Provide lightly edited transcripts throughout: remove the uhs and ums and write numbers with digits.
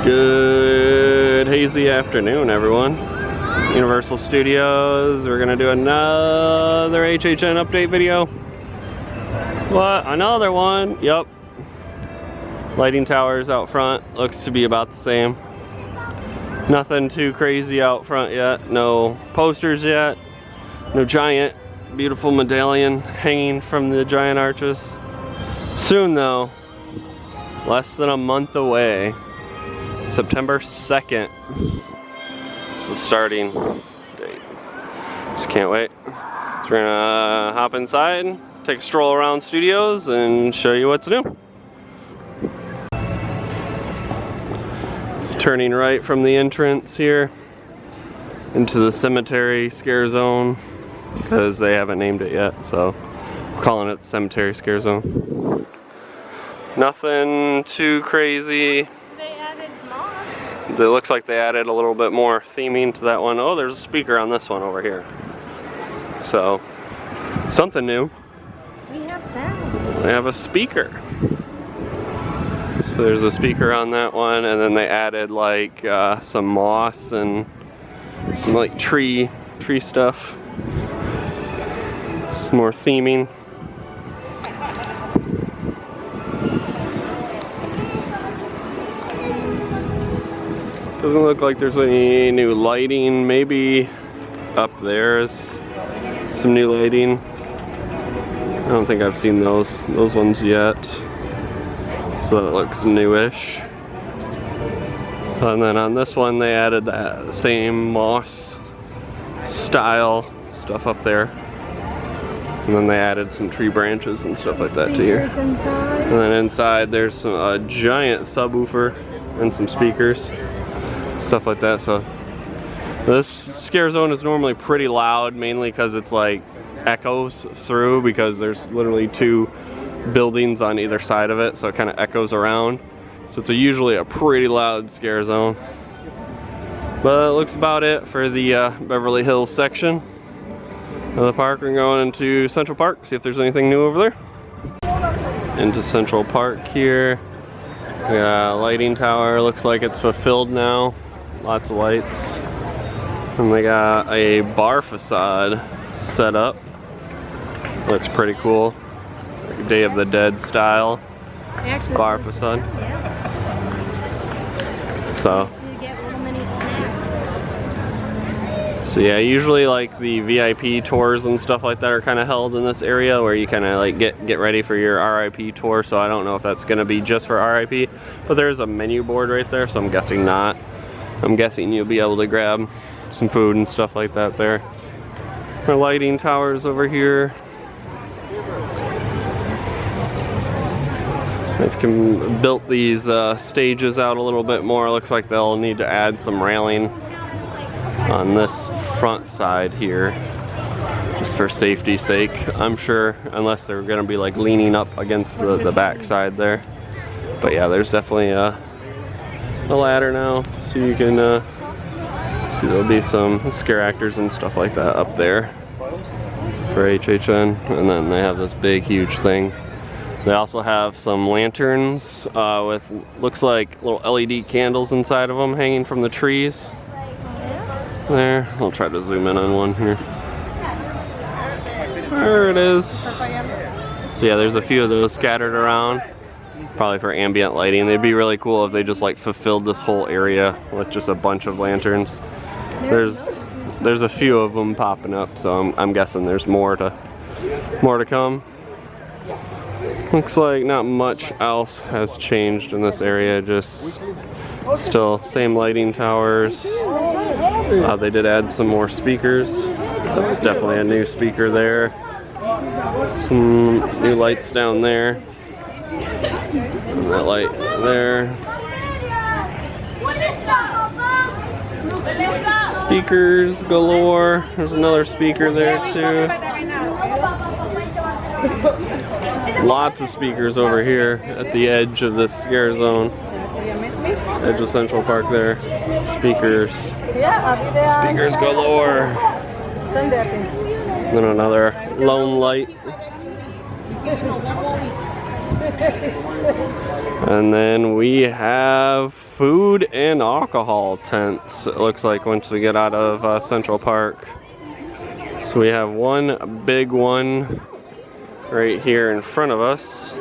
Good hazy afternoon, everyone. Universal Studios. We're gonna do another HHN update video. What? Another one? Yup. Lighting towers out front. Looks to be about the same. Nothing too crazy out front yet. No posters yet. No giant, beautiful medallion hanging from the giant arches. Soon though. Less than a month away. September 2nd. This is starting date. Just can't wait. So we're gonna hop inside, take a stroll around studios, and show you what's new. It's turning right from the entrance here into the cemetery scare zone because they haven't named it yet, so we're calling it the cemetery scare zone. Nothing too crazy. It looks like they added a little bit more theming to that one. Oh, there's a speaker on this one over here. So, something new. We have sound. They have a speaker. So there's a speaker on that one, and then they added like some moss and some like tree stuff. Some more theming. Doesn't look like there's any new lighting. Maybe up there is some new lighting. I don't think I've seen those ones yet. So that looks newish. And then on this one they added that same moss style stuff up there. And then they added some tree branches and stuff like that to here. And then inside there's some, a giant subwoofer and some speakers. Stuff like that. So this scare zone is normally pretty loud, mainly because it's like echoes through, because there's literally two buildings on either side of it, so it kind of echoes around. So it's usually a pretty loud scare zone. But it looks about it for the Beverly Hills section of the park. We're going into Central Park, see if there's anything new over there. Into Central Park here. Yeah, lighting tower, looks like it's fulfilled now. Lots of lights. And they got a bar facade set up. Looks pretty cool. Like Day of the Dead style bar facade. So yeah, usually like the VIP tours and stuff like that are kind of held in this area where you kind of like get ready for your RIP tour. So I don't know if that's going to be just for RIP, but there's a menu board right there, so I'm guessing not. I'm guessing you'll be able to grab some food and stuff like that there. Our lighting towers over here. They've built these stages out a little bit more. Looks like they'll need to add some railing on this front side here, just for safety's sake, I'm sure, unless they're gonna be like leaning up against the back side there. But yeah, there's definitely a ladder now, so you can see there'll be some scare actors and stuff like that up there for HHN. And then they have this big huge thing. They also have some lanterns with looks like little LED candles inside of them hanging from the trees there. I'll try to zoom in on one here. There it is. So yeah, there's a few of those scattered around, probably for ambient lighting. They'd be really cool if they just like fulfilled this whole area with just a bunch of lanterns. There's a few of them popping up, so I'm guessing there's more to come. Looks like not much else has changed in this area, just still same lighting towers. They did add some more speakers. That's definitely a new speaker there. Some new lights down there. And that light there. Speakers galore. There's another speaker there too. Lots of speakers over here at the edge of this scare zone. Edge of Central Park there. Speakers. Speakers galore. Then another lone light. And then we have food and alcohol tents, it looks like, once we get out of Central Park. So we have one big one right here in front of us.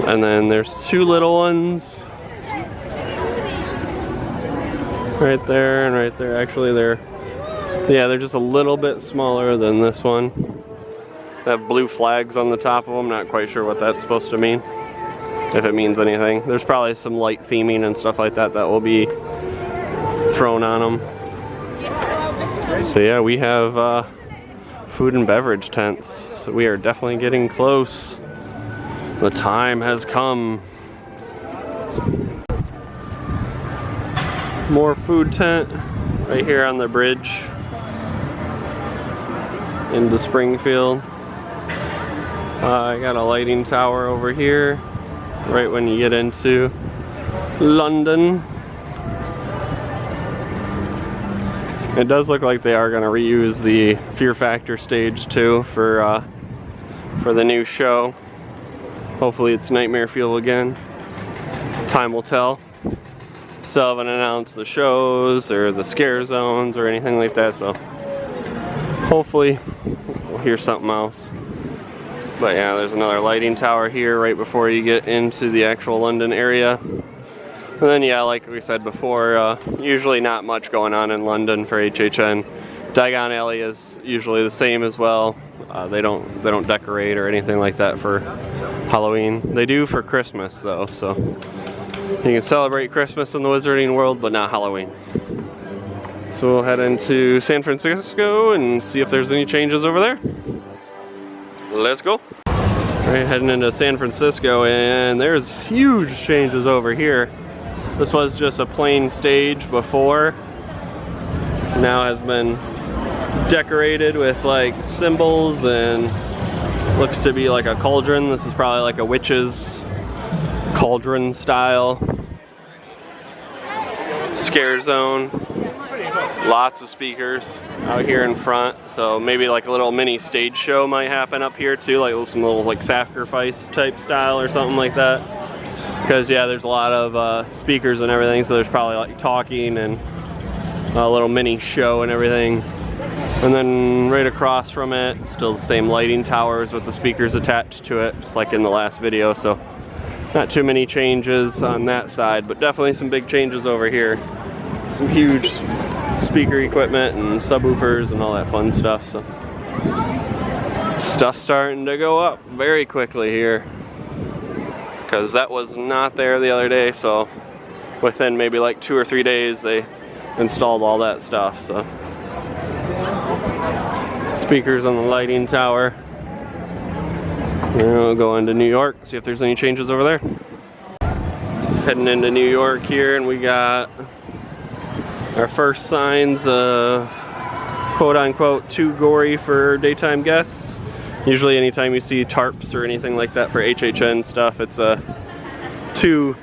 And then there's two little ones right there and right there. Actually, they're just a little bit smaller than this one. They have blue flags on the top of them. Not quite sure what that's supposed to mean, if it means anything. There's probably some light theming and stuff like that that will be thrown on them. So yeah, we have food and beverage tents. So we are definitely getting close. The time has come. More food tent right here on the bridge into Springfield. I got a lighting tower over here right when you get into London. It does look like they are going to reuse the Fear Factor stage too for the new show. Hopefully it's Nightmare Fuel again. Time will tell. Still haven't announced the shows or the scare zones or anything like that, so hopefully we'll hear something else. But yeah, there's another lighting tower here right before you get into the actual London area. And then yeah, like we said before, usually not much going on in London for HHN. Diagon Alley is usually the same as well. They don't decorate or anything like that for Halloween. They do for Christmas though, so you can celebrate Christmas in the Wizarding World, but not Halloween. So we'll head into San Francisco and see if there's any changes over there. Let's go. Alright, heading into San Francisco, and there's huge changes over here. This was just a plain stage before. Now has been decorated with like symbols and looks to be like a cauldron. This is probably like a witch's cauldron style scare zone. Lots of speakers out here in front, so maybe like a little mini stage show might happen up here too, like some little like sacrifice type style or something like that. Because yeah, there's a lot of speakers and everything, so there's probably like talking and a little mini show and everything. And then right across from it, still the same lighting towers with the speakers attached to it, just like in the last video. So not too many changes on that side, but definitely some big changes over here. Some huge speaker equipment and subwoofers and all that fun stuff. So stuff's starting to go up very quickly here, because that was not there the other day. So within maybe like 2 or 3 days they installed all that stuff. So speakers on the lighting tower. And we'll go into New York, see if there's any changes over there. Heading into New York here, and we got our first signs of quote-unquote too gory for daytime guests. Usually anytime you see tarps or anything like that for HHN stuff, it's too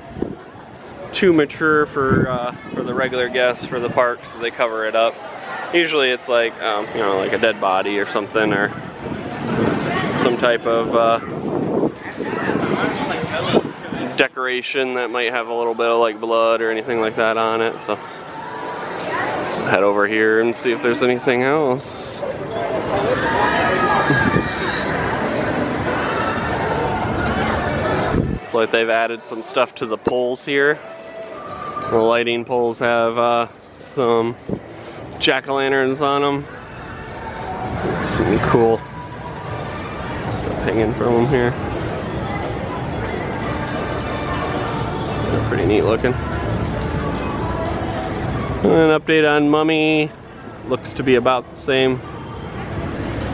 mature for the regular guests for the parks, so they cover it up. Usually it's like, you know, like a dead body or something, or some type of decoration that might have a little bit of like blood or anything like that on it. So head over here and see if there's anything else. It's like they've added some stuff to the poles here. The lighting poles have some jack-o'-lanterns on them. Some cool stuff hanging from them here. They're pretty neat looking. An update on Mummy. Looks to be about the same.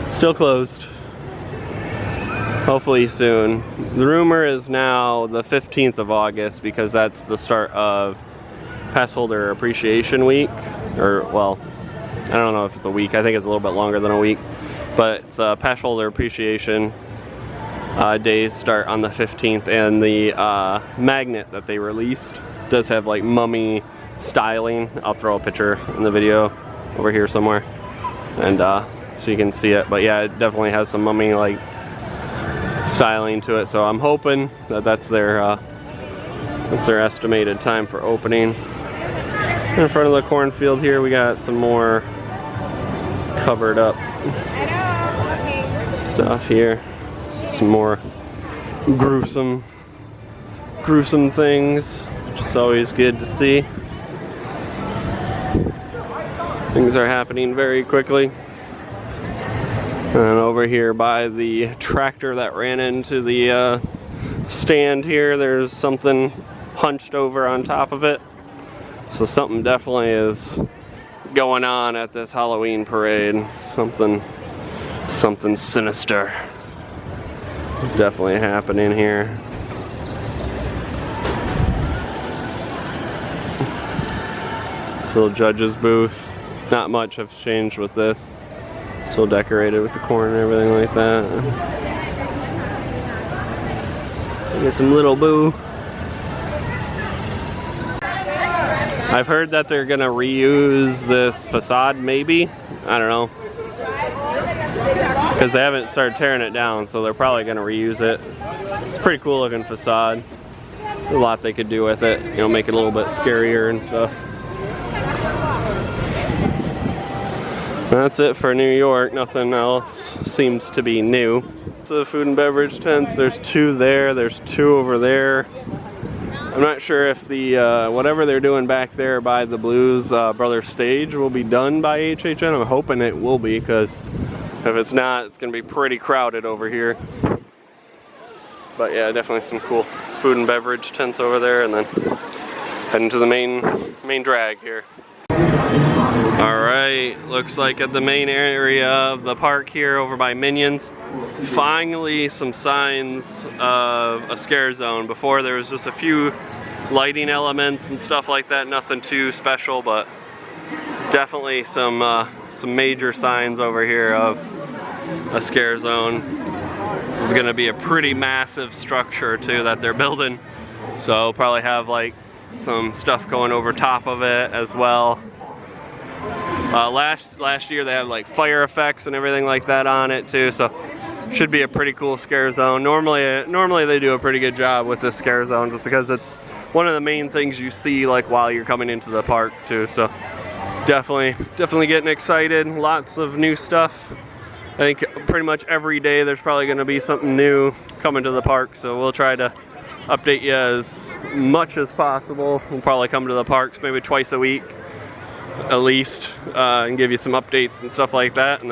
Still closed. Hopefully soon. The rumor is now the 15th of August, because that's the start of Pass Holder Appreciation Week. Or, well, I don't know if it's a week. I think it's a little bit longer than a week. But it's Pass Holder Appreciation days start on the 15th. And the magnet that they released does have like Mummy styling. I'll throw a picture in the video over here somewhere, and so you can see it. But yeah, it definitely has some Mummy like styling to it. So I'm hoping that that's their estimated time for opening. In front of the cornfield here, we got some more covered up stuff here. Some more gruesome things, which is always good to see. Things are happening very quickly. And over here by the tractor that ran into the stand here, there's something hunched over on top of it. So something definitely is going on at this Halloween parade. Something sinister is definitely happening here. This little judge's booth. Not much has changed with this. Still decorated with the corn and everything like that. Get some little boo. I've heard that they're gonna reuse this facade, maybe. I don't know. Because they haven't started tearing it down, so they're probably gonna reuse it. It's a pretty cool looking facade. There's a lot they could do with it. You know, make it a little bit scarier and stuff. That's it for New York. Nothing else seems to be new. So the food and beverage tents, there's 2 there, there's 2 over there. I'm not sure if the whatever they're doing back there by the Blues Brothers stage will be done by HHN. I'm hoping it will be, because if it's not, it's gonna be pretty crowded over here. But yeah, definitely some cool food and beverage tents over there, and then heading to the main drag here. Alright, looks like at the main area of the park here over by Minions, finally some signs of a scare zone. Before there was just a few lighting elements and stuff like that, nothing too special, but definitely some major signs over here of a scare zone. This is going to be a pretty massive structure too that they're building, so probably have like some stuff going over top of it as well. Last year they had like fire effects and everything like that on it too, so should be a pretty cool scare zone. Normally they do a pretty good job with this scare zone, just because it's one of the main things you see like while you're coming into the park too. So definitely getting excited. Lots of new stuff. I think pretty much every day there's probably going to be something new coming to the park, so we'll try to update you as much as possible. We'll probably come to the parks maybe twice a week at least, and give you some updates and stuff like that, and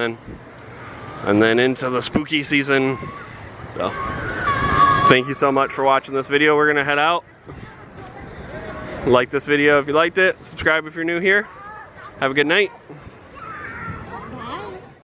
then into the spooky season. So thank you so much for watching this video. We're gonna head out. Like this video if you liked it, subscribe if you're new here. Have a good night.